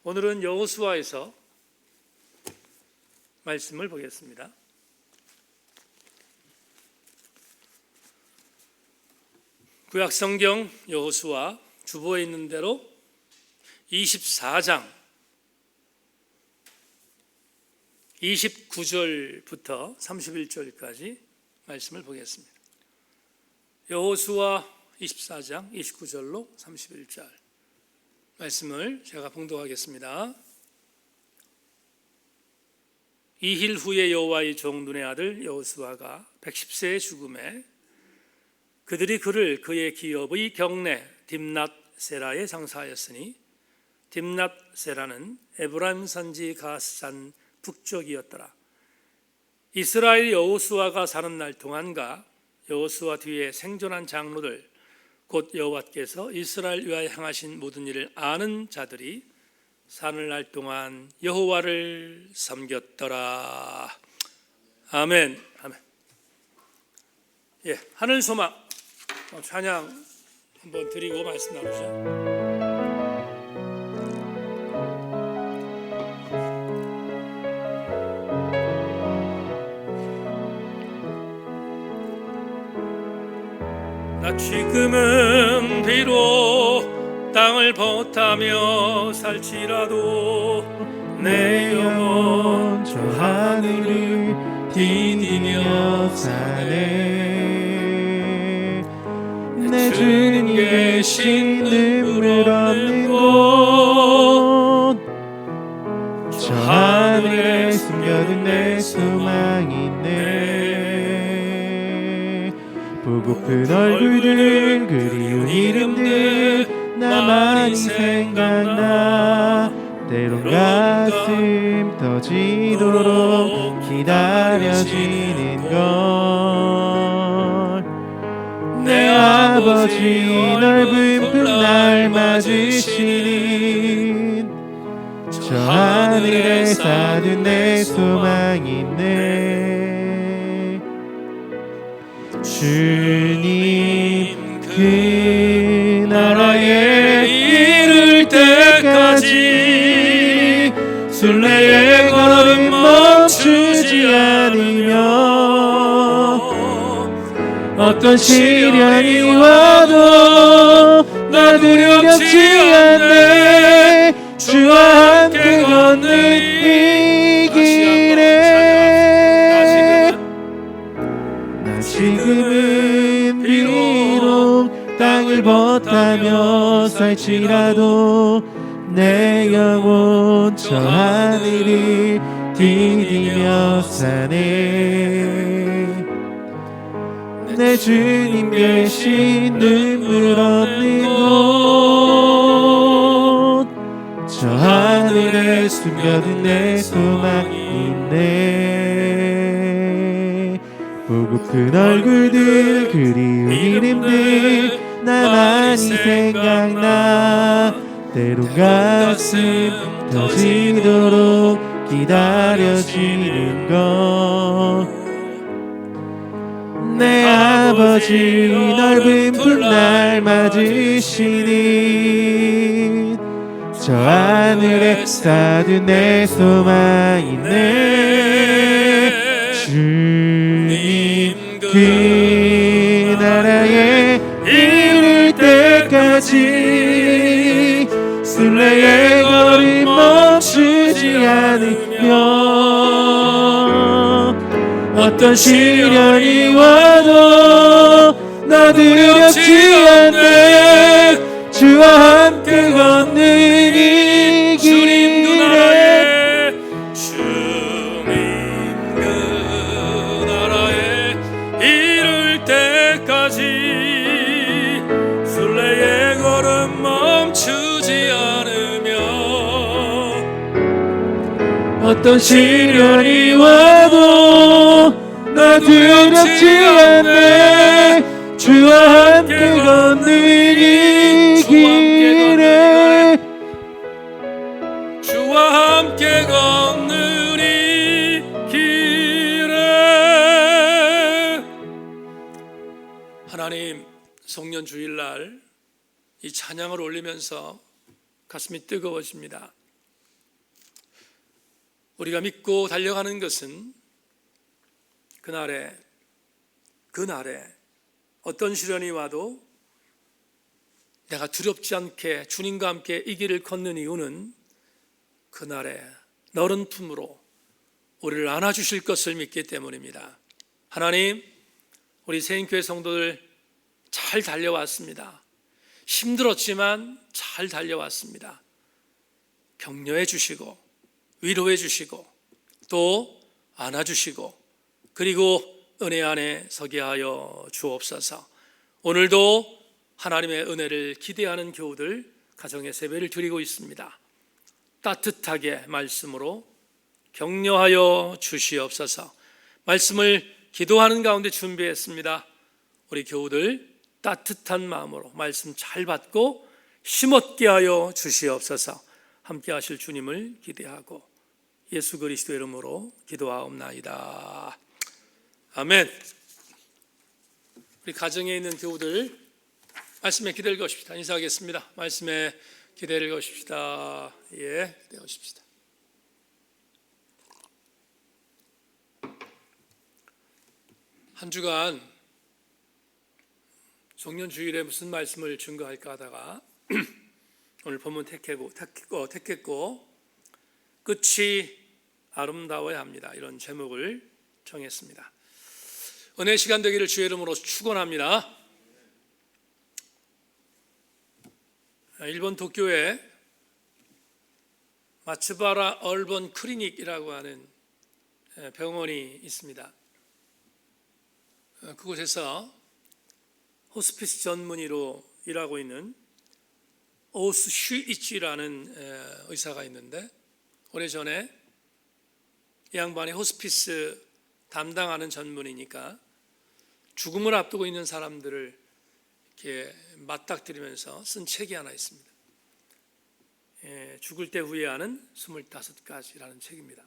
오늘은 여호수아에서 말씀을 보겠습니다. 구약성경 여호수아 주보에 있는 대로 24장 29절부터 31절까지 말씀을 보겠습니다. 여호수아 24장 29절로 31절 말씀을 제가 봉독하겠습니다. 이힐 후에 여호와의 종 눈의 아들 여호수아가 110세의 죽음에 그들이 그를 그의 기업의 경내 딥낫세라에 장사하였으니 딥낫세라는 에브라임 산지 가스산 북쪽이었더라. 이스라엘 여호수아가 사는 날 동안과 여호수아 뒤에 생존한 장로들 곧 여호와께서 이스라엘 위하여 행하신 모든 일을 아는 자들이 사는 날 동안 여호와를 섬겼더라. 아멘. 아멘. 예, 하늘 소망 찬양 한번 드리고 말씀 나누죠. 나 지금은 비록 땅을 벗하며 살지라도 내 영혼 저 하늘을 디디며 사네. 내 주님 계신 눈물 없는 곳, 저 하늘에 숨겨둔 내 소망이 있네. 보고픈 얼굴들 그리운 이름들 나만이 생각나. 때론 가슴 터지도록 기다려지는 걸. 내 아버지 넓은 품 날 맞으시는 저 하늘에 사는 내 소망이 있네. 주님 그 나라에 이를 때까지 순례의 걸음 멈추지 않으며 어떤 시련이 와도 나 두렵지 않네. 주와 함께 걷는 이 길에 나 지금은 비록 땅을 벗하며 살지라도 내 영혼 저 하늘을 디디며 사네. 내 주님 계신 눈물 없는 곳, 저 하늘에 숨겨둔 내 소망이 있네. 보고픈 얼굴들 그리운 이름들 나만이 생각나. 때론 가슴 터지도록 기다려지는 것. 내 아버지 넓은 품 날 맞으시는 저 하늘에 쌓은 내 소망이 있네. 주님 그 나라에 이를 때까지 순례의 걸음 멈추지 않으며 어떤 시련이 와도 나 두렵지 않네. 주와 함께 걷는 이 길에 주님 그 나라에 이를 때까지 순례의 걸음 멈추지 않으며 어떤 시련이 와도 나 두렵지 않네. 주와 함께 걷는 이 길에 주와 함께 걷는 이 길에 하나님, 송년 주일날 이 찬양을 올리면서 가슴이 뜨거워집니다. 우리가 믿고 달려가는 것은 그날에 어떤 시련이 와도 내가 두렵지 않게 주님과 함께 이 길을 걷는 이유는 그날에 너른 품으로 우리를 안아주실 것을 믿기 때문입니다. 하나님, 우리 세인교회 성도들 잘 달려왔습니다. 힘들었지만 잘 달려왔습니다. 격려해 주시고 위로해 주시고 또 안아주시고 그리고 은혜 안에 서게 하여 주옵소서. 오늘도 하나님의 은혜를 기대하는 교우들 가정의 세배를 드리고 있습니다. 따뜻하게 말씀으로 격려하여 주시옵소서. 말씀을 기도하는 가운데 준비했습니다. 우리 교우들 따뜻한 마음으로 말씀 잘 받고 힘없게 하여 주시옵소서. 함께 하실 주님을 기대하고 예수 그리스도의 이름으로 기도하옵나이다. 아멘. 우리 가정에 있는 교우들 말씀에 기대를 거십시다. 인사하겠습니다. 말씀에 기대를 거십시다. 예, 기대 거십시다. 한 주간 송년주일에 무슨 말씀을 증거할까 하다가 오늘 본문 택했고 끝이 아름다워야 합니다. 이런 제목을 정했습니다. 은혜 시간 되기를 주의 이름으로 축원합니다. 일본 도쿄에 마츠바라 얼번 클리닉이라고 하는 병원이 있습니다. 그곳에서 호스피스 전문의로 일하고 있는 오스 슈이치라는 의사가 있는데 오래전에 이 양반이 호스피스 담당하는 전문이니까 죽음을 앞두고 있는 사람들을 이렇게 맞닥뜨리면서 쓴 책이 하나 있습니다. 죽을 때 후회하는 25가지라는 책입니다.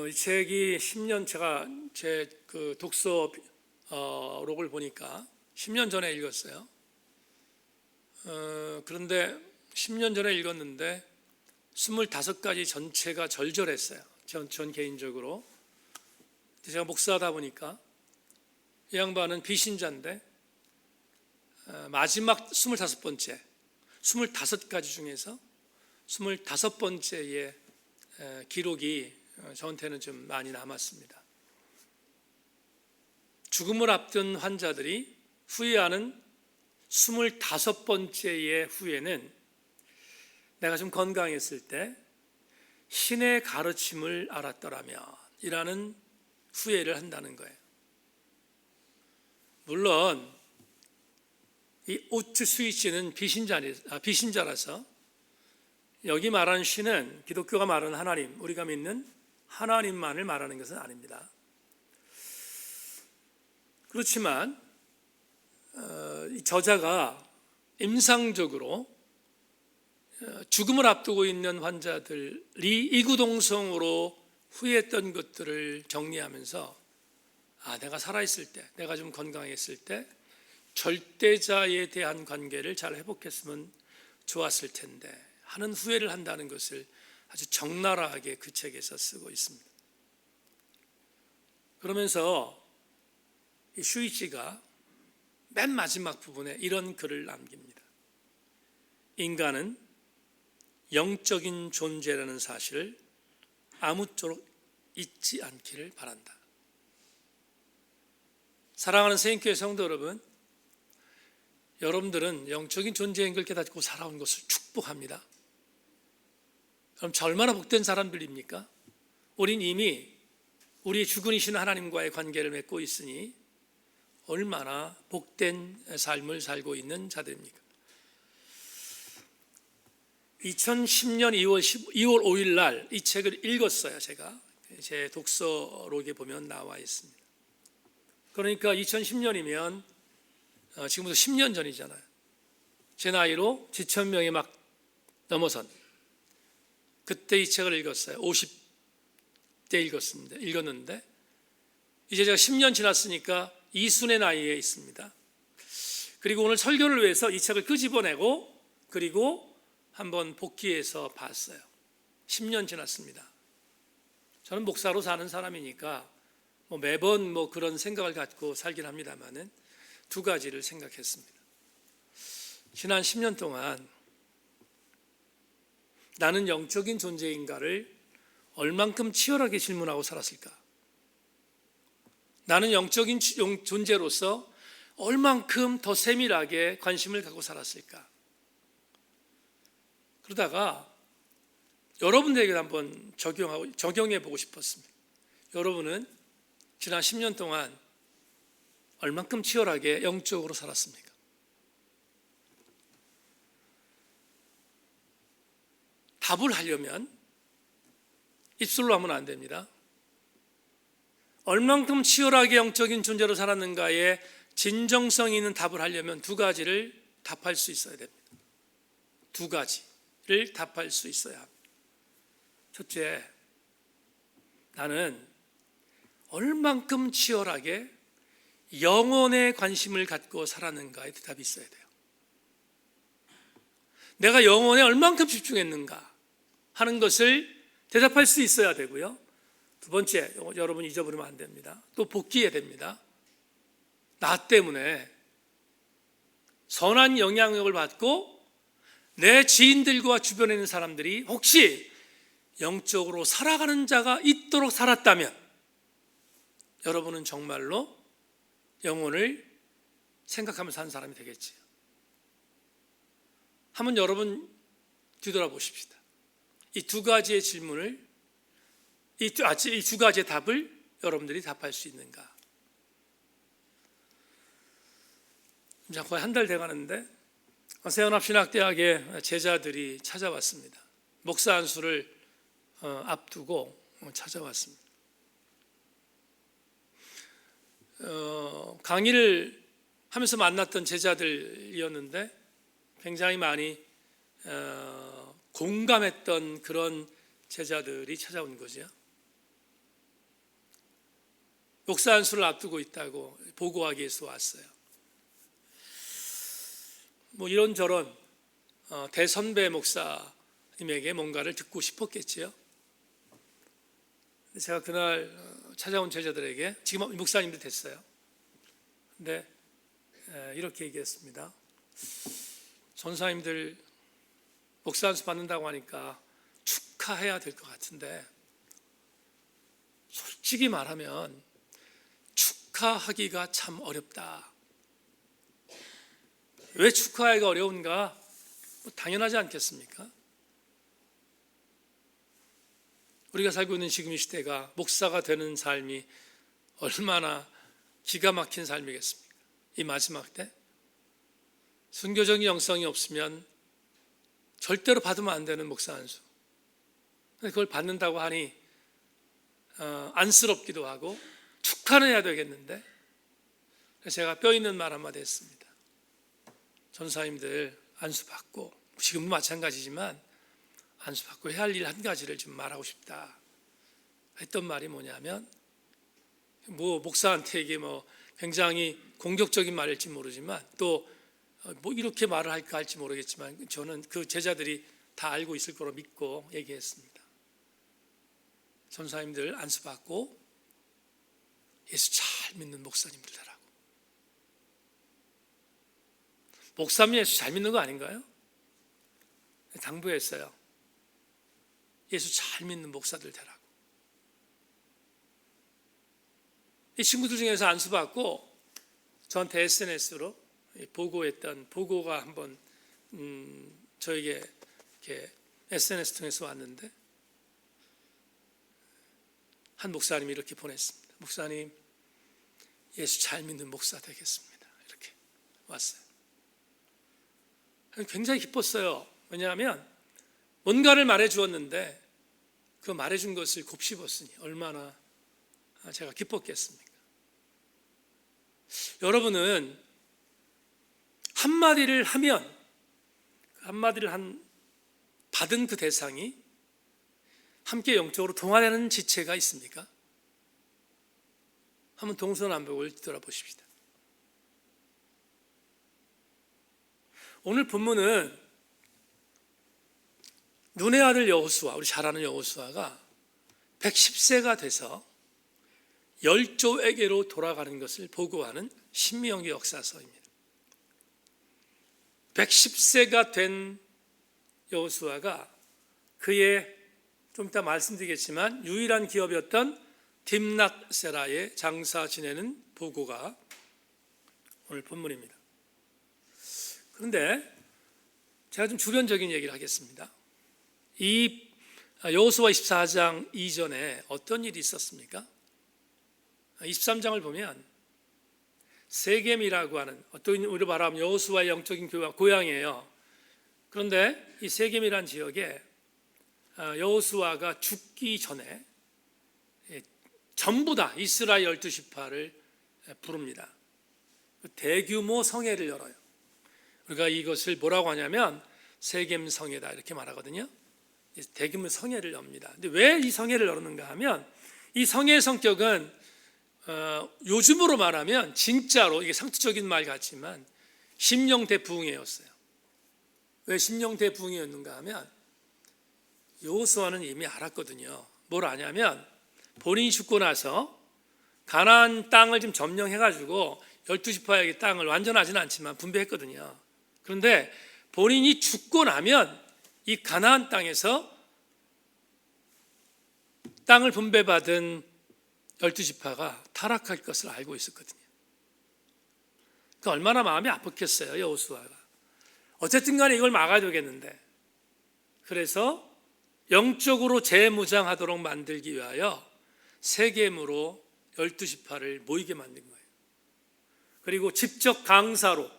이 책이 10년 제가 제 그 독서록을 보니까 10년 전에 읽었어요. 그런데 10년 전에 읽었는데 25가지 전체가 절절했어요. 전 개인적으로. 제가 목사하다 보니까 이 양반은 비신자인데 마지막 25번째 25가지 중에서 25번째의 기록이 저한테는 좀 많이 남았습니다. 죽음을 앞둔 환자들이 후회하는 25번째의 후회는 내가 좀 건강했을 때 신의 가르침을 알았더라면 이라는 후회를 한다는 거예요. 물론 이 오츠 스위치는 비신자라서 여기 말하는 신은 기독교가 말하는 하나님, 우리가 믿는 하나님만을 말하는 것은 아닙니다. 그렇지만 이 저자가 임상적으로 죽음을 앞두고 있는 환자들이 이구동성으로 후회했던 것들을 정리하면서 내가 살아있을 때, 내가 좀 건강했을 때 절대자에 대한 관계를 잘 회복했으면 좋았을 텐데 하는 후회를 한다는 것을 아주 적나라하게 그 책에서 쓰고 있습니다. 그러면서 이 슈이치가 맨 마지막 부분에 이런 글을 남깁니다. 인간은 영적인 존재라는 사실을 아무쪼록 잊지 않기를 바란다. 사랑하는 세인교회 성도 여러분, 여러분들은 영적인 존재인 걸 깨닫고 살아온 것을 축복합니다. 그럼 얼마나 복된 사람들입니까? 우린 이미 우리 주권이신 하나님과의 관계를 맺고 있으니 얼마나 복된 삶을 살고 있는 자들입니까? 2010년 2월 5일 날 이 책을 읽었어요. 제가 제 독서록에 보면 나와 있습니다. 그러니까 2010년이면 지금부터 10년 전이잖아요. 제 나이로 지천명에 막 넘어선 그때 이 책을 읽었어요. 50대 읽었는데 이제 제가 10년 지났으니까 이순의 나이에 있습니다. 그리고 오늘 설교를 위해서 이 책을 끄집어내고 그리고 한번 복귀해서 봤어요. 10년 지났습니다. 저는 목사로 사는 사람이니까 매번 그런 생각을 갖고 살긴 합니다만은 두 가지를 생각했습니다. 지난 10년 동안 나는 영적인 존재인가를 얼만큼 치열하게 질문하고 살았을까? 나는 영적인 존재로서 얼만큼 더 세밀하게 관심을 갖고 살았을까? 그러다가 여러분들에게 한번 적용해 보고 싶었습니다. 여러분은 지난 10년 동안 얼만큼 치열하게 영적으로 살았습니까? 답을 하려면 입술로 하면 안 됩니다. 얼만큼 치열하게 영적인 존재로 살았는가에 진정성 있는 답을 하려면 두 가지를 답할 수 있어야 됩니다. 두 가지를 답할 수 있어야 합니다. 첫째, 나는 얼만큼 치열하게 영혼에 관심을 갖고 살았는가에 대답이 있어야 돼요. 내가 영혼에 얼만큼 집중했는가 하는 것을 대답할 수 있어야 되고요. 두 번째, 여러분 잊어버리면 안 됩니다. 또 복귀해야 됩니다. 나 때문에 선한 영향력을 받고 내 지인들과 주변에 있는 사람들이 혹시 영적으로 살아가는 자가 있도록 살았다면 여러분은 정말로 영혼을 생각하면서 사는 사람이 되겠지요. 한번 여러분 뒤돌아보십시다. 이 두 가지의 질문을, 이 두 가지의 답을 여러분들이 답할 수 있는가? 이제 거의 한 달 돼가는데 세연합신학대학의 제자들이 찾아왔습니다. 목사 안수를 앞두고 찾아왔습니다. 강의를 하면서 만났던 제자들이었는데 굉장히 많이 공감했던 그런 제자들이 찾아온 거죠. 목사 안수를 앞두고 있다고 보고하기 위해서 왔어요. 이런저런 대선배 목사님에게 뭔가를 듣고 싶었겠지요. 제가 그날 찾아온 제자들에게 지금 목사님도 됐어요. 근데 이렇게 얘기했습니다. 전사님들 목사 안수 받는다고 하니까 축하해야 될 것 같은데 솔직히 말하면 축하하기가 참 어렵다. 왜 축하하기가 어려운가? 당연하지 않겠습니까? 우리가 살고 있는 지금 이 시대가 목사가 되는 삶이 얼마나 기가 막힌 삶이겠습니까? 이 마지막 때 순교적인 영성이 없으면 절대로 받으면 안 되는 목사 안수. 그걸 받는다고 하니 안쓰럽기도 하고 축하는 해야 되겠는데 제가 뼈 있는 말 한마디 했습니다. 전사님들 안수 받고 지금도 마찬가지지만 안수 받고 해야 할 일 한 가지를 좀 말하고 싶다 했던 말이 뭐냐면 목사한테 이게 굉장히 공격적인 말일지 모르지만 또 이렇게 말을 할까 할지 모르겠지만 저는 그 제자들이 다 알고 있을 거로 믿고 얘기했습니다. 전사님들 안수 받고 예수 잘 믿는 목사님들 되라고. 목사님 예수 잘 믿는 거 아닌가요? 당부했어요. 예수 잘 믿는 목사들 되라고. 이 친구들 중에서 안수 받고 저한테 SNS로 보고했던 보고가 한번 저에게 이렇게 SNS 통해서 왔는데 한 목사님이 이렇게 보냈습니다. 목사님 예수 잘 믿는 목사 되겠습니다. 이렇게 왔어요. 굉장히 기뻤어요. 왜냐하면 뭔가를 말해 주었는데 그 말해 준 것을 곱씹었으니 얼마나 제가 기뻤겠습니까? 여러분은 한마디를 하면 한마디를 받은 그 대상이 함께 영적으로 동화되는 지체가 있습니까? 한번 동서남북을 뒤돌아보십시다. 오늘 본문은 눈의 아들 여호수아, 우리 잘 아는 여호수아가 110세가 돼서 열조에게로 돌아가는 것을 보고하는 신명기 역사서입니다. 110세가 된 여호수아가 그의 좀 이따 말씀드리겠지만 유일한 기업이었던 딥낫세라의 장사 지내는 보고가 오늘 본문입니다. 그런데 제가 좀 주변적인 얘기를 하겠습니다. 이 여호수아 24장 이전에 어떤 일이 있었습니까? 23장을 보면 세겜이라고 하는 어떤 우리로 말하면 여호수아의 영적인 고향이에요. 그런데 이 세겜이라는 지역에 여호수아가 죽기 전에 전부 다 이스라엘 12지파를 부릅니다. 대규모 성회를 열어요. 우리가 이것을 뭐라고 하냐면 세겜 성회다 이렇게 말하거든요. 대규모 성회를 엽니다. 근데 왜 이 성회를 열었는가 하면 이 성회의 성격은 요즘으로 말하면 진짜로 이게 상투적인 말 같지만 심령대부흥회였어요. 왜 심령대부흥회였는가 하면 여호수아는 이미 알았거든요. 뭘 아냐면 본인이 죽고 나서 가나안 땅을 좀 점령해가지고 12지파에게 땅을 완전하지는 않지만 분배했거든요. 그런데 본인이 죽고 나면 이 가나안 땅에서 땅을 분배받은 12지파가 타락할 것을 알고 있었거든요. 그러니까 얼마나 마음이 아팠겠어요, 여호수아가. 어쨌든 간에 이걸 막아야 되겠는데, 그래서 영적으로 재무장하도록 만들기 위하여 세겜으로 12지파를 모이게 만든 거예요. 그리고 직접 강사로,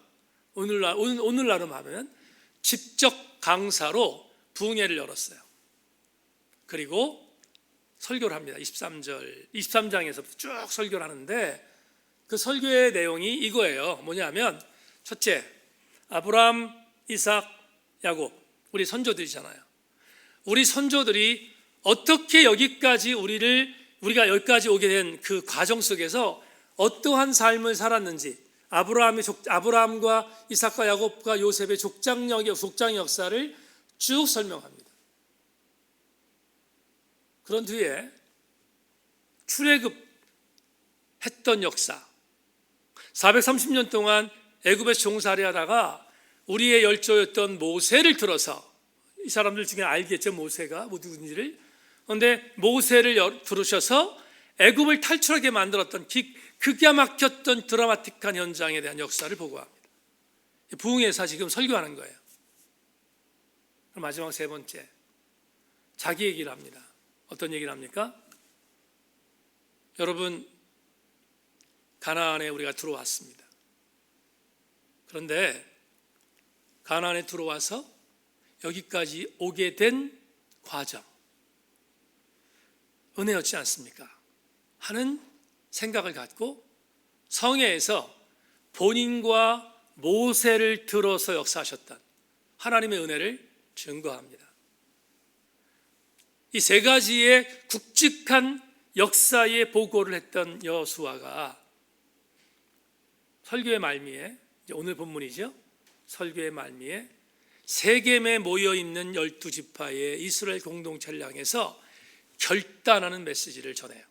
오늘날로 말하면 직접 강사로 부흥회를 열었어요. 그리고 설교를 합니다. 23장에서부터 쭉 설교를 하는데 그 설교의 내용이 이거예요. 뭐냐면 첫째, 아브라함, 이삭, 야곱, 우리 선조들이잖아요. 우리 선조들이 어떻게 우리가 여기까지 오게 된 그 과정 속에서 어떠한 삶을 살았는지, 아브라함과 이삭과 야곱과 요셉의 족장 역사를 쭉 설명합니다. 그런 뒤에 출애굽했던 역사, 430년 동안 애굽에서 종살이하다가 우리의 열조였던 모세를 들어서, 이 사람들 중에 알겠죠, 모세가 뭐 누군지를. 그런데 모세를 들으셔서 애굽을 탈출하게 만들었던 기가 막혔던 드라마틱한 현장에 대한 역사를 보고합니다. 부흥회에서 지금 설교하는 거예요. 그럼 마지막 세 번째, 자기 얘기를 합니다. 어떤 얘기를 합니까? 여러분, 가나안에 우리가 들어왔습니다. 그런데 가나안에 들어와서 여기까지 오게 된 과정, 은혜였지 않습니까? 하는 생각을 갖고 성회에서 본인과 모세를 들어서 역사하셨던 하나님의 은혜를 증거합니다. 이 세 가지의 굵직한 역사의 보고를 했던 여호수아가 설교의 말미에, 오늘 본문이죠, 설교의 말미에 세겜에 모여있는 12지파의 이스라엘 공동체를 향해서 결단하는 메시지를 전해요.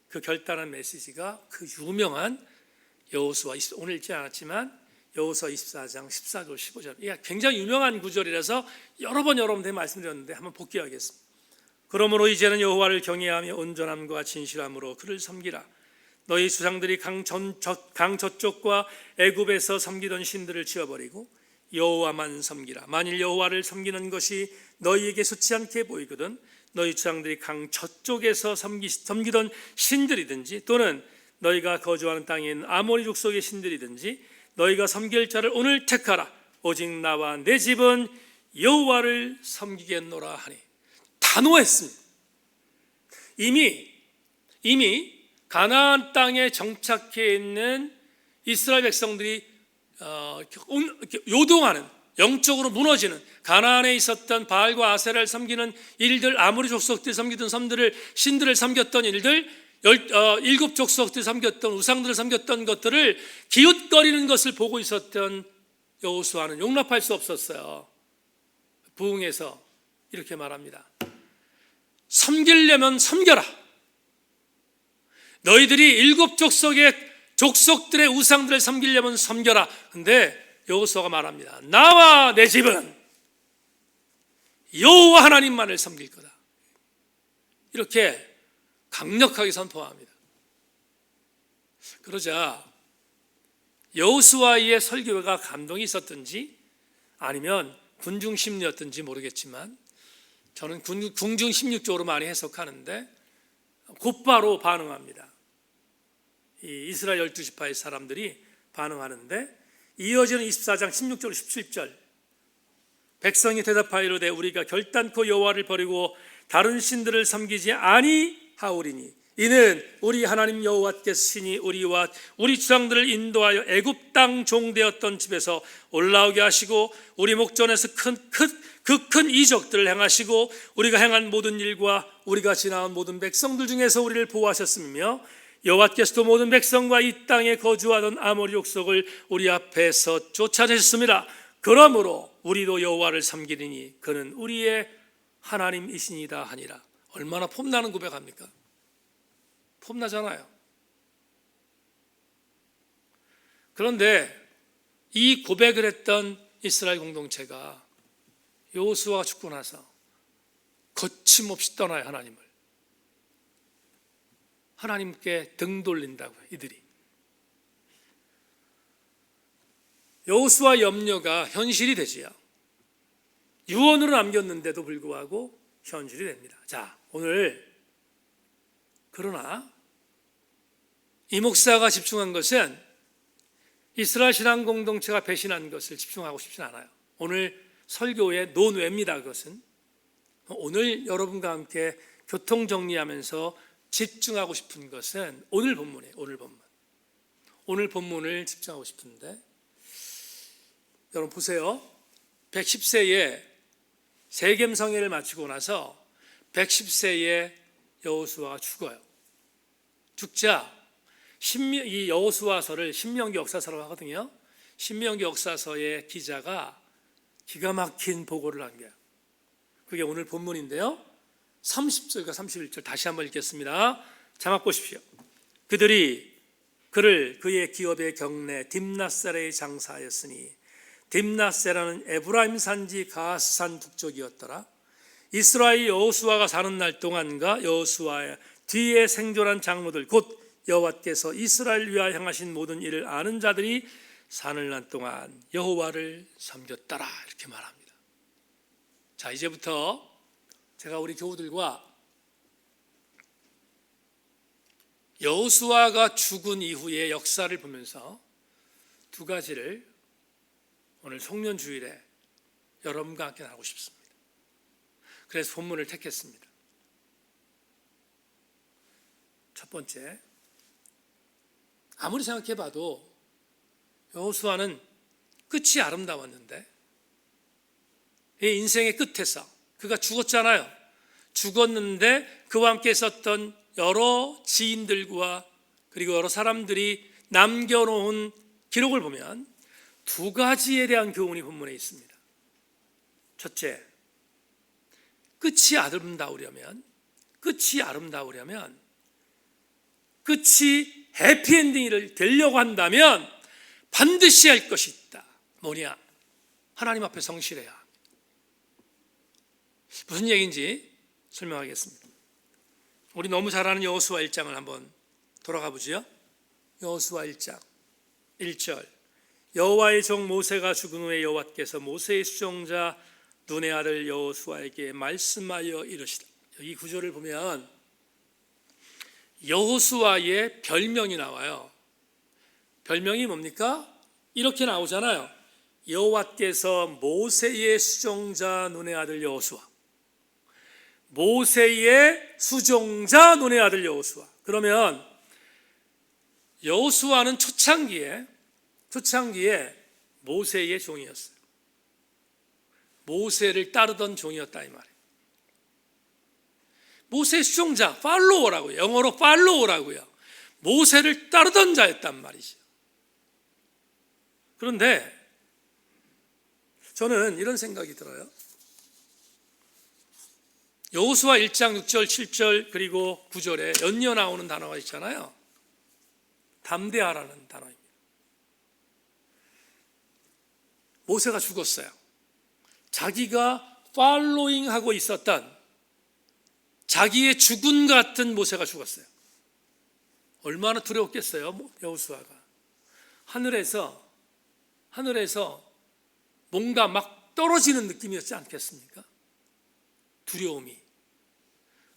그 결단한 메시지가 그 유명한 여호수아, 오늘 읽지 않았지만 여호수아 24장 14절 15절, 이게 굉장히 유명한 구절이라서 여러 번 말씀드렸는데 한번 복기하겠습니다. 그러므로 이제는 여호와를 경외하며 온전함과 진실함으로 그를 섬기라. 너희 주상들이 강 저쪽과 애굽에서 섬기던 신들을 지어버리고 여호와만 섬기라. 만일 여호와를 섬기는 것이 너희에게 좋지 않게 보이거든 너희 주상들이 강 저쪽에서 섬기던 신들이든지 또는 너희가 거주하는 땅에 있는 아모리 족속의 신들이든지 너희가 섬길 자를 오늘 택하라. 오직 나와 내 집은 여호와를 섬기겠노라 하니. 단호했습니다. 이미 가나안 땅에 정착해 있는 이스라엘 백성들이 요동하는, 영적으로 무너지는, 가나안에 있었던 바알과 아세라를 섬기는 일들, 아모리 족속들이 섬기던 신들을 섬겼던 일들, 7 족속들이 섬겼던 우상들을 섬겼던 것들을 기웃거리는 것을 보고 있었던 여호수아는 용납할 수 없었어요. 부흥에서 이렇게 말합니다. 섬기려면 섬겨라. 너희들이 일곱 족속들의 우상들을 섬기려면 섬겨라. 근데 여호수아가 말합니다. 나와 내 집은 여호와 하나님만을 섬길 거다. 이렇게 강력하게 선포합니다. 그러자 여호수아의 설교가 감동이 있었든지 아니면 군중심리였든지 모르겠지만 저는 궁중심리적으로 많이 해석하는데 곧바로 반응합니다. 이 이스라엘 12지파의 사람들이 반응하는데 이어지는 24장 16절 17절 백성이 대답하이로되 우리가 결단코 여호와를 버리고 다른 신들을 섬기지 아니하오리니 이는 우리 하나님 여호와께서 친히 우리와 우리 주상들을 인도하여 애굽 땅 종되었던 집에서 올라오게 하시고 우리 목전에서 그 큰 이적들을 행하시고 우리가 행한 모든 일과 우리가 지나온 모든 백성들 중에서 우리를 보호하셨으며 여호와께서도 모든 백성과 이 땅에 거주하던 아모리 족속을 우리 앞에서 쫓아내셨습니다. 그러므로 우리도 여호와를 섬기리니 그는 우리의 하나님이시니이다 하니라. 얼마나 폼나는 고백합니까? 폼나잖아요. 그런데 이 고백을 했던 이스라엘 공동체가 여호수아가 죽고 나서 거침없이 떠나요. 하나님께 등 돌린다고요. 이들이 여호수아 염려가 현실이 되지요. 유언으로 남겼는데도 불구하고 현실이 됩니다. 자, 오늘 그러나 이 목사가 집중한 것은 이스라엘 신앙 공동체가 배신한 것을 집중하고 싶진 않아요. 오늘 설교의 논외입니다. 그것은 오늘 여러분과 함께 교통 정리하면서 집중하고 싶은 것은 오늘 본문이에요. 오늘 본문을 집중하고 싶은데 여러분 보세요. 110세에 세겜 성회를 마치고 나서 110세에 여호수아가 죽어요. 죽자 이 여호수아서를 신명기 역사서라고 하거든요. 신명기 역사서의 기자가 기가 막힌 보고를 남겨요. 그게 오늘 본문인데요. 30절과 31절 다시 한번 읽겠습니다. 자막 보십시오. 그들이 그를 그의 기업의 경내 딥낫셀에 장사하였으니 딥낫셀은 에브라임 산지 가스산 북쪽이었더라. 이스라엘 여호수아가 사는 날 동안과 여호수아의 뒤에 생존한 장로들 곧 여호와께서 이스라엘 위하여 행하신 모든 일을 아는 자들이 사늘날 동안 여호와를 섬겼더라. 이렇게 말합니다. 자, 이제부터 제가 우리 교우들과 여호수아가 죽은 이후의 역사를 보면서 두 가지를 오늘 송년주일에 여러분과 함께 나누고 싶습니다. 그래서 본문을 택했습니다. 첫 번째, 아무리 생각해봐도 여호수아는 끝이 아름다웠는데 이 인생의 끝에서 그가 죽었잖아요. 죽었는데 그와 함께 있었던 여러 지인들과 그리고 여러 사람들이 남겨놓은 기록을 보면 두 가지에 대한 교훈이 본문에 있습니다. 첫째, 끝이 아름다우려면 끝이 해피엔딩이 되려고 한다면 반드시 할 것이 있다. 뭐냐? 하나님 앞에 성실해야 합니다. 무슨 얘기인지 설명하겠습니다. 우리 너무 잘 아는 여호수아 1장을 한번 돌아가 보죠. 여호수아 1장 1절 여호와의 종 모세가 죽은 후에 여호와께서 모세의 수종자 눈의 아들 여호수아에게 말씀하여 이르시다. 이 구절을 보면 여호수아의 별명이 나와요. 별명이 뭡니까? 이렇게 나오잖아요. 여호와께서 모세의 수종자 눈의 아들 여호수아. 모세의 수종자 눈의 아들 여호수아. 그러면 여호수아는 초창기에 모세의 종이었어요. 모세를 따르던 종이었다 이 말이에요. 모세의 수종자, 팔로워라고요. 영어로 팔로워라고요. 모세를 따르던 자였단 말이죠. 그런데 저는 이런 생각이 들어요. 여호수아 1장 6절 7절 그리고 9절에 연이어 나오는 단어가 있잖아요. 담대하라는 단어입니다. 모세가 죽었어요. 자기가 팔로잉하고 있었던 자기의 죽은 같은 모세가 죽었어요. 얼마나 두려웠겠어요, 여호수아가. 하늘에서 뭔가 막 떨어지는 느낌이었지 않겠습니까? 두려움이.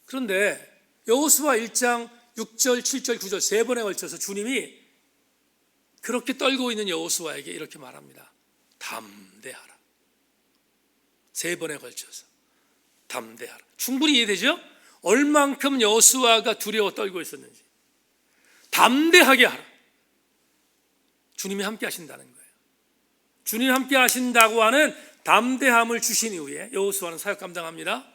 그런데 여호수아 1장 6절, 7절, 9절 세 번에 걸쳐서 주님이 그렇게 떨고 있는 여호수아에게 이렇게 말합니다. 담대하라. 세 번에 걸쳐서 담대하라. 충분히 이해되죠? 얼만큼 여호수아가 두려워 떨고 있었는지. 담대하게 하라. 주님이 함께 하신다는 거예요. 주님이 함께 하신다고 하는 담대함을 주신 이후에 여호수아는 사역 감당합니다.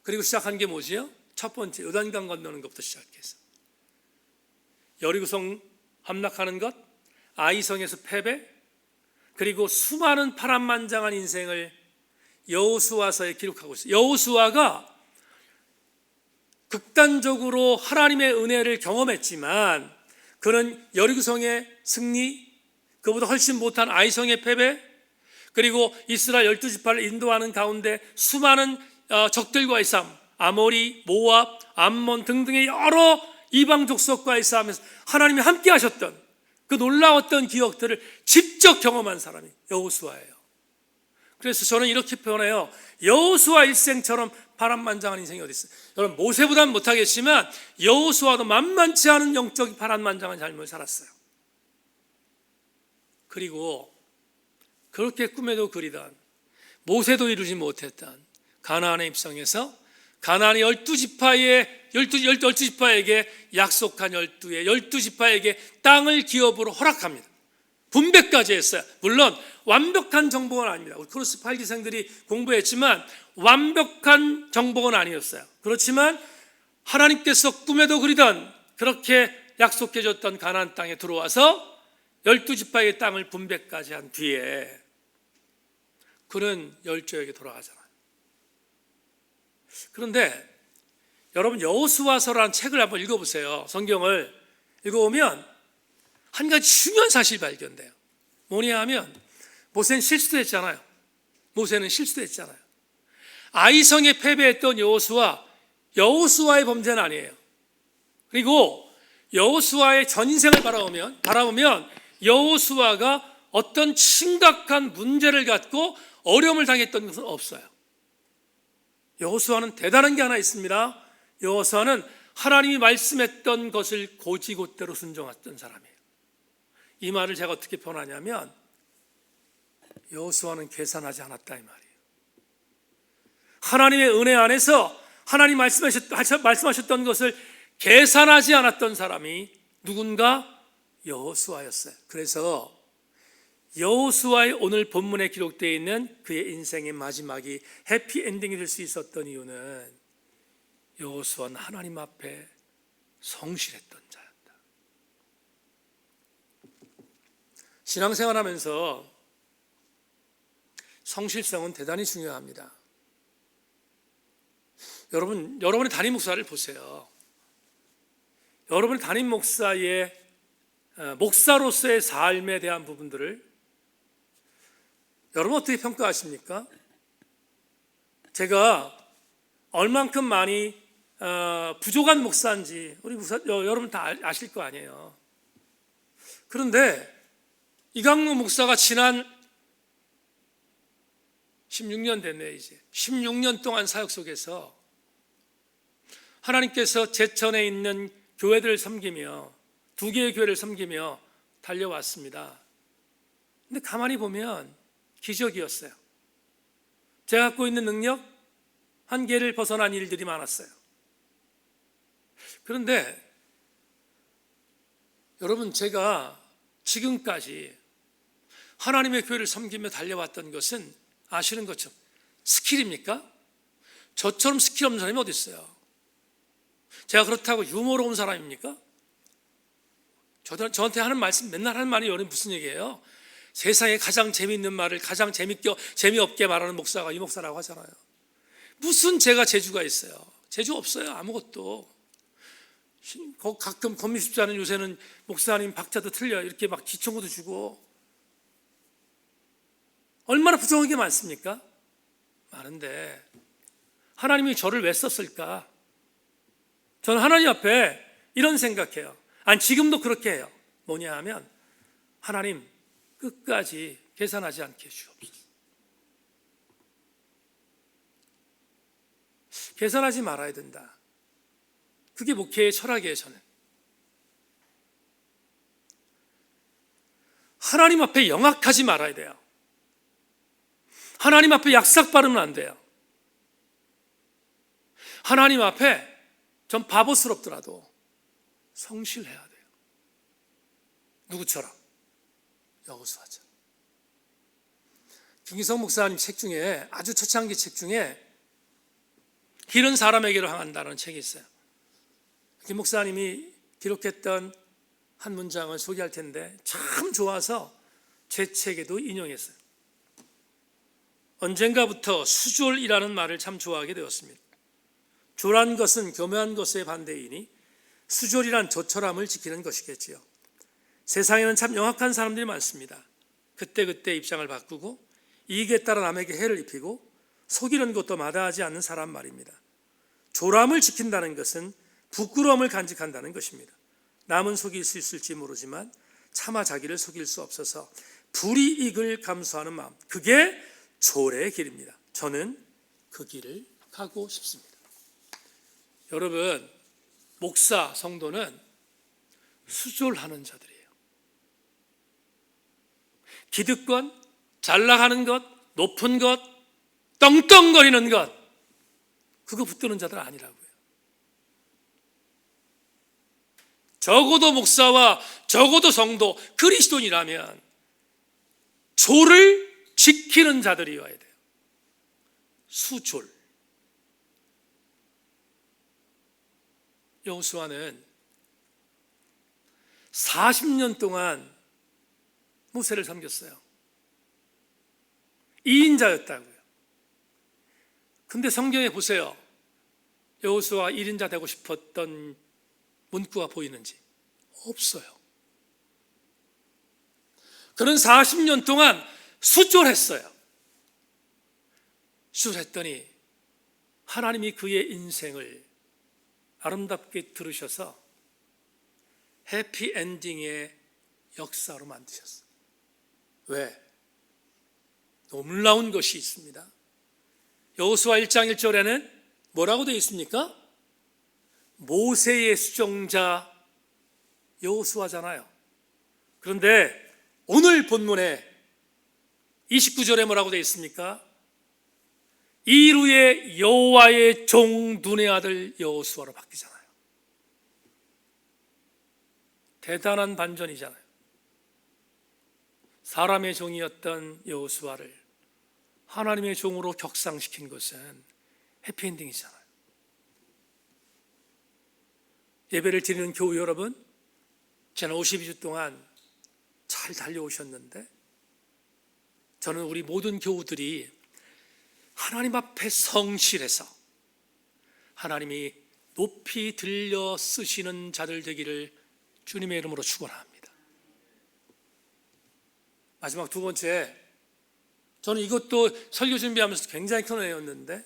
그리고 시작한 게 뭐지요? 첫 번째 요단강 건너는 것부터 시작해서 여리고성 함락하는 것, 아이성에서 패배, 그리고 수많은 파란만장한 인생을 여호수아서에 기록하고 있어요. 여호수아가 극단적으로 하나님의 은혜를 경험했지만 그는 여리고성의 승리, 그보다 훨씬 못한 아이성의 패배, 그리고 이스라엘 12지파를 인도하는 가운데 수많은 적들과의 싸움, 아모리, 모압, 암몬 등등의 여러 이방 족속과의 싸움에서 하나님이 함께 하셨던 그 놀라웠던 기억들을 직접 경험한 사람이 여호수아예요. 그래서 저는 이렇게 표현해요. 여호수아 일생처럼 파란만장한 인생이 어디 있어요? 여러분, 모세보다는 못하겠지만 여호수아도 만만치 않은 영적 파란만장한 삶을 살았어요. 그리고 그렇게 꿈에도 그리던, 모세도 이루지 못했던 가나안에 입성해서 가나안의 12지파에게 약속한 12지파에게 땅을 기업으로 허락합니다. 분배까지 했어요. 물론 완벽한 정복은 아닙니다. 우리 크로스 8기생들이 공부했지만 완벽한 정복은 아니었어요. 그렇지만 하나님께서 꿈에도 그리던 그렇게 약속해 줬던 가나안 땅에 들어와서 12지파의 땅을 분배까지 한 뒤에 그는 열조에게 돌아가잖아요. 그런데 여러분, 여호수아서라는 책을 한번 읽어보세요. 성경을 읽어보면 한 가지 중요한 사실이 발견돼요. 뭐냐 하면 모세는 실수했잖아요. 아이성에 패배했던 여호수아의 범죄는 아니에요. 그리고 여호수아의 전인생을 바라보면 여호수아가 어떤 심각한 문제를 갖고 어려움을 당했던 것은 없어요. 여호수아는 대단한 게 하나 있습니다. 여호수아는 하나님이 말씀했던 것을 곧이곧대로 순종했던 사람이에요. 이 말을 제가 어떻게 표현하냐면 여호수아는 계산하지 않았다 이 말이에요. 하나님의 은혜 안에서 하나님 말씀하셨던 것을 계산하지 않았던 사람이 누군가? 여호수아였어요. 그래서 여호수아의 오늘 본문에 기록되어 있는 그의 인생의 마지막이 해피엔딩이 될 수 있었던 이유는 여호수아는 하나님 앞에 성실했던 자였다. 신앙생활하면서 성실성은 대단히 중요합니다. 여러분의 담임 목사를 보세요. 여러분의 담임 목사의 목사로서의 삶에 대한 부분들을 여러분 어떻게 평가하십니까? 제가 얼만큼 많이 부족한 목사인지 여러분 다 아실 거 아니에요. 그런데 이강로 목사가 지난 16년 됐네요. 이제 16년 동안 사역 속에서 하나님께서 제천에 있는 교회들을 섬기며 2개의 교회를 섬기며 달려왔습니다. 근데 가만히 보면 기적이었어요. 제가 갖고 있는 능력 한계를 벗어난 일들이 많았어요. 그런데 여러분, 제가 지금까지 하나님의 교회를 섬기며 달려왔던 것은 아시는 것처럼 스킬입니까? 저처럼 스킬 없는 사람이 어디 있어요? 제가 그렇다고 유머로운 사람입니까? 저한테 하는 말씀, 맨날 하는 말이 여러분 무슨 얘기예요? 세상에 가장 재미있는 말을 가장 재미없게 말하는 목사가 이 목사라고 하잖아요. 무슨 제가 재주가 있어요? 재주 없어요. 아무것도. 가끔 건미십자는 요새는 목사님 박자도 틀려 이렇게 막 지청구도 주고 얼마나 부정한 게 많습니까? 많은데 하나님이 저를 왜 썼을까? 저는 하나님 앞에 이런 생각해요. 아니 지금도 그렇게 해요. 뭐냐 하면 하나님 끝까지 계산하지 않게 주옵소서. 계산하지 말아야 된다. 그게 목회의 철학이에요. 저는 하나님 앞에 영악하지 말아야 돼요. 하나님 앞에 약삭 바르면 안 돼요. 하나님 앞에 전 바보스럽더라도 성실해야 돼요. 누구처럼? 여호수아처럼. 김기성 목사님 책 중에 아주 초창기 책 중에 길은 사람에게로 향한다는 책이 있어요. 김 목사님이 기록했던 한 문장을 소개할 텐데 참 좋아서 제 책에도 인용했어요. 언젠가부터 수졸이라는 말을 참 좋아하게 되었습니다. 졸한 것은 교묘한 것의 반대이니 수졸이란 조촐함을 지키는 것이겠지요. 세상에는 참 영악한 사람들이 많습니다. 그때그때 입장을 바꾸고 이익에 따라 남에게 해를 입히고 속이는 것도 마다하지 않는 사람 말입니다. 조람을 지킨다는 것은 부끄러움을 간직한다는 것입니다. 남은 속일 수 있을지 모르지만 차마 자기를 속일 수 없어서 불이익을 감수하는 마음, 그게 조례의 길입니다. 저는 그 길을 가고 싶습니다. 여러분, 목사, 성도는 수졸하는 자들이에요. 기득권, 잘 나가는 것, 높은 것, 떵떵거리는 것, 그거 붙드는 자들 아니라고요. 적어도 목사와 적어도 성도, 그리스도인이라면 조를 지키는 자들이어야 돼요. 수졸. 여호수아는 40년 동안 모세를 섬겼어요. 2인자였다고요. 근데 성경에 보세요. 여호수아가 1인자 되고 싶었던 문구가 보이는지 없어요. 그는 40년 동안 수졸했어요. 수졸했더니 하나님이 그의 인생을 아름답게 들으셔서 해피엔딩의 역사로 만드셨어요. 왜? 놀라운 것이 있습니다. 여호수아 1장 1절에는 뭐라고 되어 있습니까? 모세의 수종자 여호수아잖아요. 그런데 오늘 본문에 29절에 뭐라고 되어 있습니까? 이루의 여호와의 종 눈의 아들 여호수아로 바뀌잖아요. 대단한 반전이잖아요. 사람의 종이었던 여호수아를 하나님의 종으로 격상시킨 것은 해피엔딩이잖아요. 예배를 드리는 교우 여러분, 지난 52주 동안 잘 달려오셨는데 저는 우리 모든 교우들이 하나님 앞에 성실해서 하나님이 높이 들려 쓰시는 자들 되기를 주님의 이름으로 축원합니다. 마지막 두 번째, 저는 이것도 설교 준비하면서 굉장히 큰 은혜였는데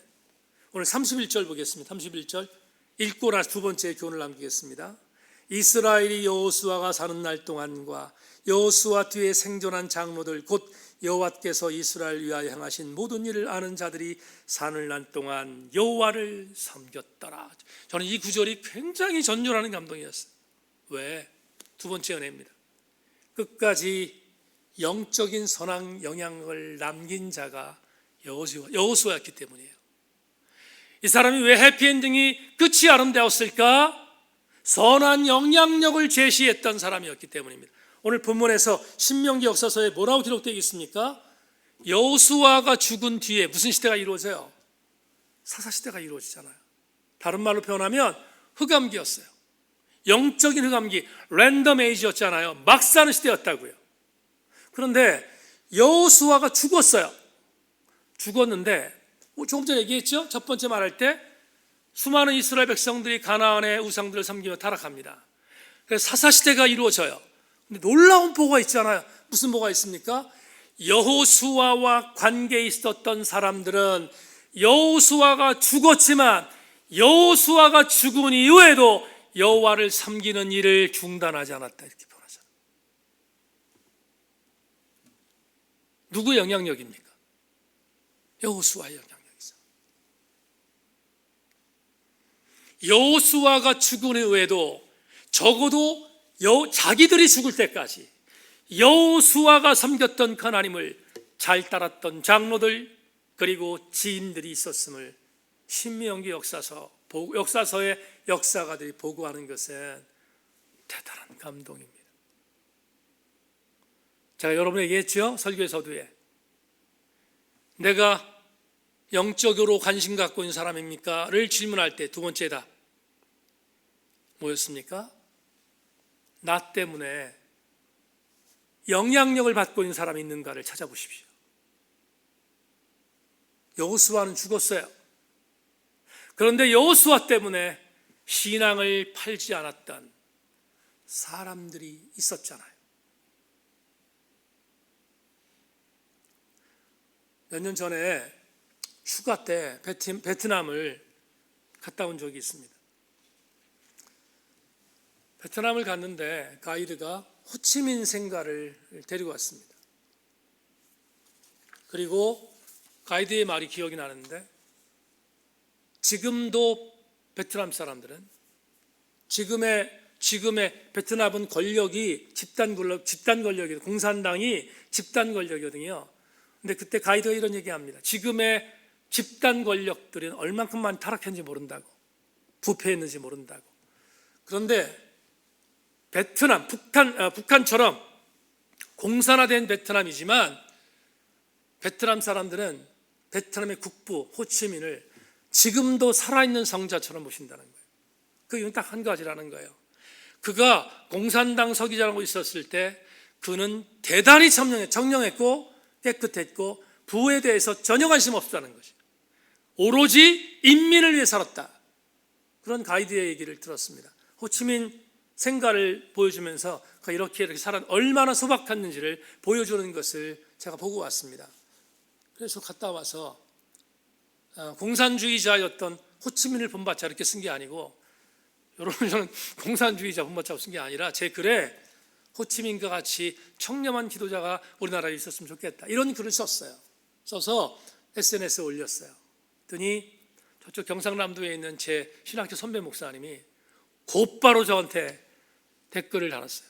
오늘 31절 보겠습니다. 31절 읽고 나서 두 번째 교훈을 남기겠습니다. 이스라엘이 여호수아가 사는 날 동안과 여호수아 뒤에 생존한 장로들 곧 여호와께서 이스라엘 위하여 행하신 모든 일을 아는 자들이 사는 날 동안 여호와를 섬겼더라. 저는 이 구절이 굉장히 전율하는 감동이었어요. 왜? 두 번째 은혜입니다. 끝까지 영적인 선한 영향을 남긴 자가 여호수아였기 때문이에요. 이 사람이 왜 해피엔딩이 끝이 아름다웠을까? 선한 영향력을 제시했던 사람이었기 때문입니다. 오늘 본문에서 신명기 역사서에 뭐라고 기록되어 있습니까? 여호수아가 죽은 뒤에 무슨 시대가 이루어져요? 사사시대가 이루어지잖아요. 다른 말로 표현하면 흑암기였어요. 영적인 흑암기, 랜덤 에이지였잖아요. 막 사는 시대였다고요. 그런데 여호수아가 죽었어요. 죽었는데 조금 전에 얘기했죠. 첫 번째 말할 때 수많은 이스라엘 백성들이 가나안의 우상들을 섬기며 타락합니다. 그래서 사사시대가 이루어져요. 근데 놀라운 보고가 있잖아요. 무슨 보고가 있습니까? 여호수아와 관계에 있었던 사람들은 여호수아가 죽었지만 여호수아가 죽은 이후에도 여호와를 섬기는 일을 중단하지 않았다, 이렇게 표현하잖아요. 누구의 영향력입니까? 여호수아의 영향력이죠. 여호수아가 죽은 이후에도 적어도 자기들이 죽을 때까지 여호수아가 섬겼던 그 하나님을 잘 따랐던 장로들 그리고 지인들이 있었음을 신명기 역사서의 역사가들이 보고하는 것은 대단한 감동입니다. 제가 여러분에게 얘기했죠. 설교의 서두에 내가 영적으로 관심 갖고 있는 사람입니까? 를 질문할 때 두 번째 답 뭐였습니까? 나 때문에 영향력을 받고 있는 사람이 있는가를 찾아보십시오. 여호수아는 죽었어요. 그런데 여호수아 때문에 신앙을 팔지 않았던 사람들이 있었잖아요. 몇 년 전에 휴가 때 베트남을 갔다 온 적이 있습니다. 베트남을 갔는데 가이드가 호치민 생가를 데리고 왔습니다. 그리고 가이드의 말이 기억이 나는데 지금도 베트남 사람들은 지금의 베트남은 권력이 집단 권력이 공산당이 집단 권력이거든요. 근데 그때 가이드가 이런 얘기합니다. 지금의 집단 권력들은 얼만큼만 타락했는지 모른다고, 부패했는지 모른다고. 그런데 베트남, 북한처럼 공산화된 베트남이지만 베트남 사람들은 베트남의 국부 호치민을 지금도 살아있는 성자처럼 보신다는 거예요. 그 이유는 딱 한 가지라는 거예요. 그가 공산당 서기장으로 있었을 때 그는 대단히 정령했고 깨끗했고 부에 대해서 전혀 관심 없었다는 것이죠. 오로지 인민을 위해 살았다. 그런 가이드의 얘기를 들었습니다. 호치민 생가를 보여주면서 그가 이렇게 살아 얼마나 소박했는지를 보여주는 것을 제가 보고 왔습니다. 그래서 갔다 와서 공산주의자였던 호치민을 본받자 이렇게 쓴 게 아니고, 여러분 저는 공산주의자 본받자고 쓴 게 아니라 제 글에 호치민과 같이 청렴한 지도자가 우리나라에 있었으면 좋겠다 이런 글을 썼어요. 써서 SNS에 올렸어요. 그랬더니 저쪽 경상남도에 있는 제 신학교 선배 목사님이 곧바로 저한테 댓글을 달았어요.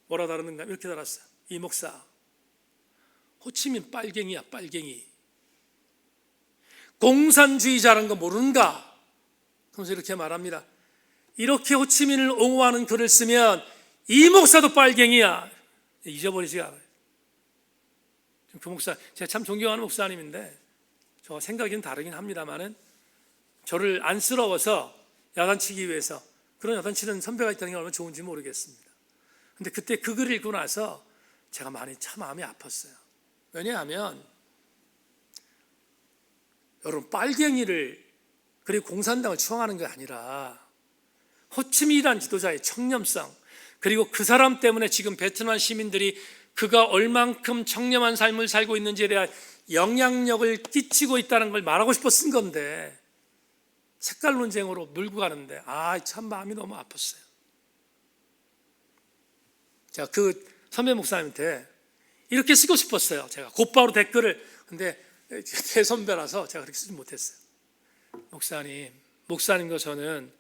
뭐라 달았는가? 이렇게 달았어요. 이 목사, 호치민 빨갱이야, 빨갱이. 공산주의자라는 거 모르는가? 그러면서 이렇게 말합니다. 이렇게 호치민을 옹호하는 글을 쓰면 이 목사도 빨갱이야. 잊어버리지 않아요. 그 목사, 제가 참 존경하는 목사님인데 저 생각은 다르긴 합니다만은 저를 안쓰러워서 야단치기 위해서 그런 야단치는 선배가 있다는 게 얼마나 좋은지 모르겠습니다. 근데 그때 그 글을 읽고 나서 제가 참 마음이 아팠어요. 왜냐하면 여러분 빨갱이를 그리고 공산당을 추앙하는 게 아니라 호치민이라는 지도자의 청렴성 그리고 그 사람 때문에 지금 베트남 시민들이 그가 얼만큼 청렴한 삶을 살고 있는지에 대한 영향력을 끼치고 있다는 걸 말하고 싶어 쓴 건데 색깔 논쟁으로 물고 가는데 참 마음이 너무 아팠어요. 제가 그 선배 목사님한테 이렇게 쓰고 싶었어요. 제가 곧바로 댓글을. 근데 제 선배라서 제가 그렇게 쓰지 못했어요. 목사님과 저는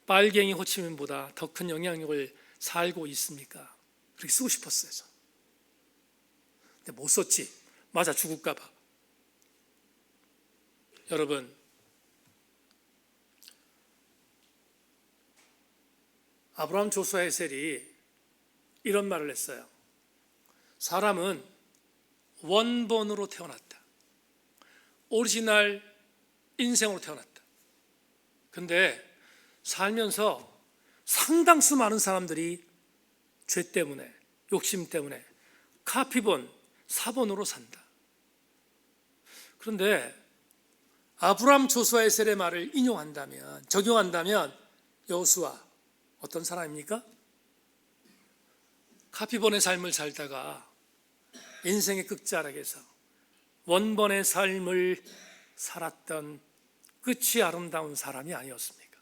빨갱이 호치민보다 더 큰 영향력을 살고 있습니까? 그렇게 쓰고 싶었어요. 저. 근데 못 썼지. 맞아 죽을까 봐. 여러분, 아브라함 조수아 헤셀이 이런 말을 했어요. 사람은 원본으로 태어났다. 오리지널 인생으로 태어났다. 근데 살면서 상당수 많은 사람들이 죄 때문에, 욕심 때문에 카피본, 사본으로 산다. 그런데 아브라함 조수아 에셀의 말을 인용한다면, 적용한다면 여호수아 어떤 사람입니까? 카피본의 삶을 살다가 인생의 끝자락에서 원본의 삶을 살았던 끝이 아름다운 사람이 아니었습니까?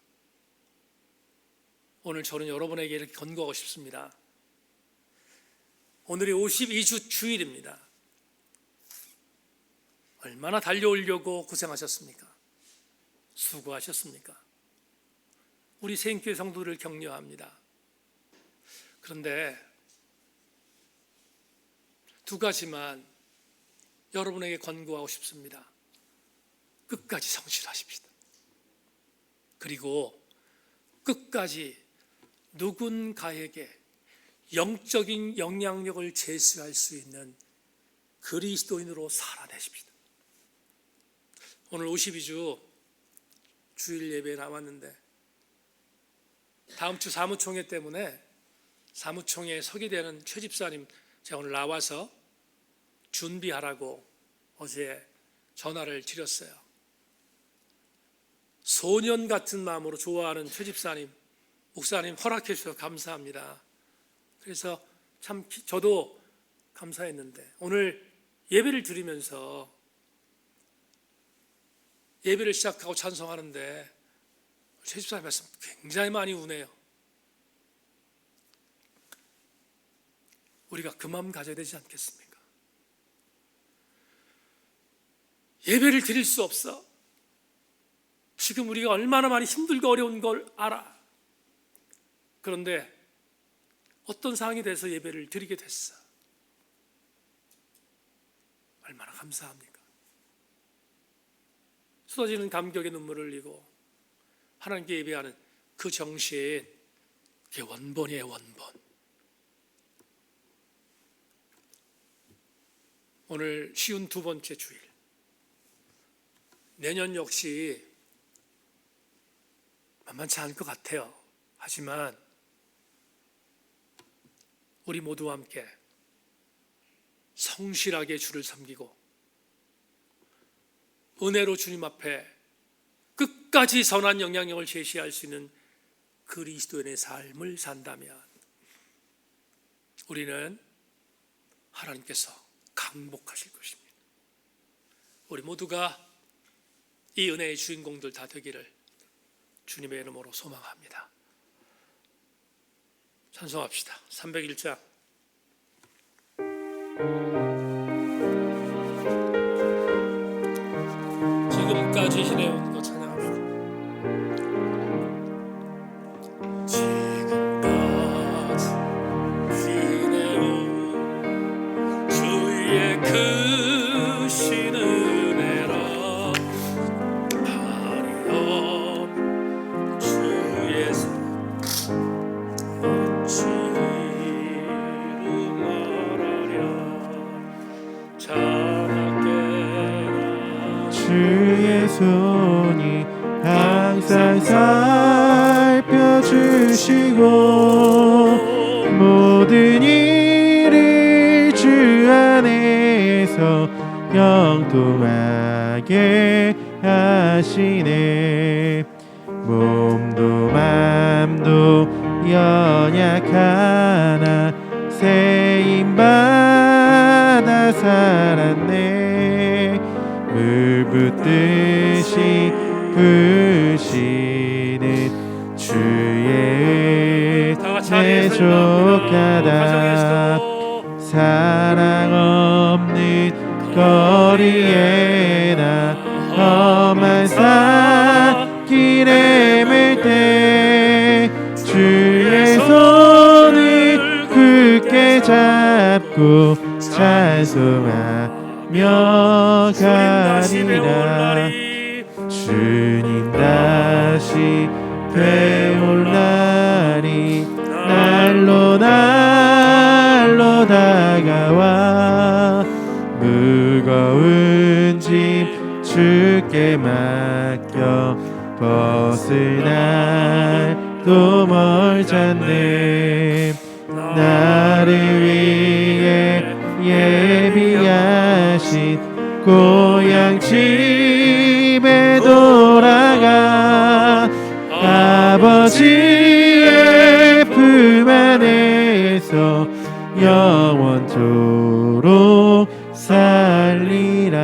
오늘 저는 여러분에게 이렇게 권고하고 싶습니다. 오늘이 52주 주일입니다. 얼마나 달려오려고 고생하셨습니까? 수고하셨습니까? 우리 세인교회 성도들을 격려합니다. 그런데 두 가지만 여러분에게 권고하고 싶습니다. 끝까지 성실하십시다. 그리고 끝까지 누군가에게 영적인 영향력을 제시할 수 있는 그리스도인으로 살아내십시다. 오늘 52주 주일 예배에 나왔는데 다음 주 사무총회 때문에 사무총회에 서게 되는 최 집사님, 제가 오늘 나와서 준비하라고 어제 전화를 드렸어요. 소년 같은 마음으로 좋아하는 최 집사님, 목사님 허락해 주셔서 감사합니다. 그래서 참 저도 감사했는데 오늘 예배를 드리면서 예배를 시작하고 찬송하는데 최 집사님 말씀 굉장히 많이 우네요. 우리가 그 마음 가져야 되지 않겠습니까? 예배를 드릴 수 없어. 지금 우리가 얼마나 많이 힘들고 어려운 걸 알아. 그런데 어떤 상황이 돼서 예배를 드리게 됐어. 얼마나 감사합니까? 쏟아지는 감격의 눈물을 흘리고 하나님께 예배하는 그 정신, 그게 원본이에요, 원본. 오늘 쉬운 두 번째 주일. 내년 역시 만만치 않을 것 같아요. 하지만 우리 모두와 함께 성실하게 주를 섬기고 은혜로 주님 앞에 끝까지 선한 영향력을 제시할 수 있는 그리스도인의 삶을 산다면 우리는 하나님께서 강복하실 것입니다. 우리 모두가 이 은혜의 주인공들 다 되기를 주님의 이름으로 소망합니다. 찬송합시다. 301장. 지금까지 지내온 것 찬양합시다. 지금까지 지내온 주의 크신 은혜라 하리요 주의 어찌로 말하랴 자나깨나 주의 손이 항상 살펴주시고 모든 일을 주 안에서 형통하게 하시네. 몸도 맘도 연약하나 세임받아 살았네. 물 붓듯이 부시는 주의 은혜 족하다. 사랑 없는 거리에나 험한 산길 헤맬 때 주의 손을 굳게 잡고 찬송하며 가리라. 주님 다시 되올 날이 날로 다가와 무거운 짐 주께 맡겨 벗을 날도 멀잖네. 나를 위해 예비하신 고향 집에 아버지의 품 안에서 영원토록 살리라.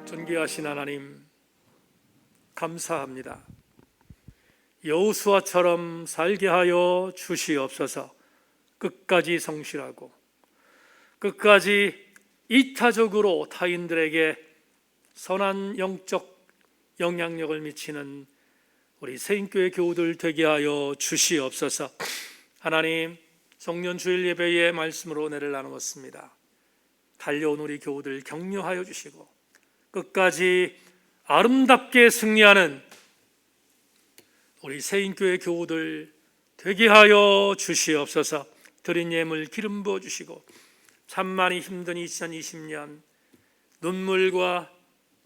존귀하신 하나님, 감사합니다. 여호수아처럼 살게 하여 주시옵소서. 끝까지 성실하고 끝까지 이타적으로 타인들에게 선한 영적 영향력을 미치는 우리 세인교회 교우들 되게 하여 주시옵소서. 하나님, 송년 주일 예배의 말씀으로 은혜를 나누었습니다. 달려온 우리 교우들 격려하여 주시고 끝까지 아름답게 승리하는 우리 세인교회 교우들 되게 하여 주시옵소서. 드린 예물 기름 부어 주시고 참 많이 힘든 2020년 눈물과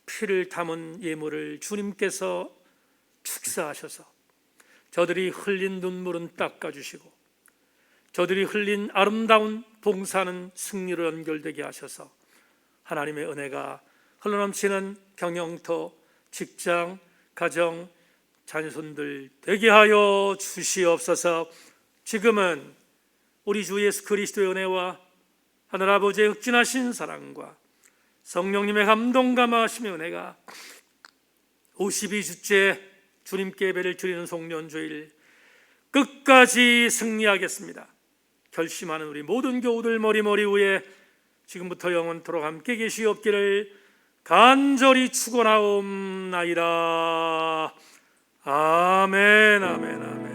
피를 담은 예물을 주님께서 축사하셔서 저들이 흘린 눈물은 닦아주시고 저들이 흘린 아름다운 봉사는 승리로 연결되게 하셔서 하나님의 은혜가 흘러넘치는 경영터, 직장, 가정, 자녀손들 되게 하여 주시옵소서. 지금은 우리 주 예수 그리스도의 은혜와 하늘아버지의 흑진하신 사랑과 성령님의 감동 감화하심의 은혜가 52주째 주님께 예배를 드리는 송년주일 끝까지 승리하겠습니다. 결심하는 우리 모든 교우들 머리머리 위에 지금부터 영원토록 함께 계시옵기를 간절히 축원하옵나이다. 아멘, 아멘, 아멘.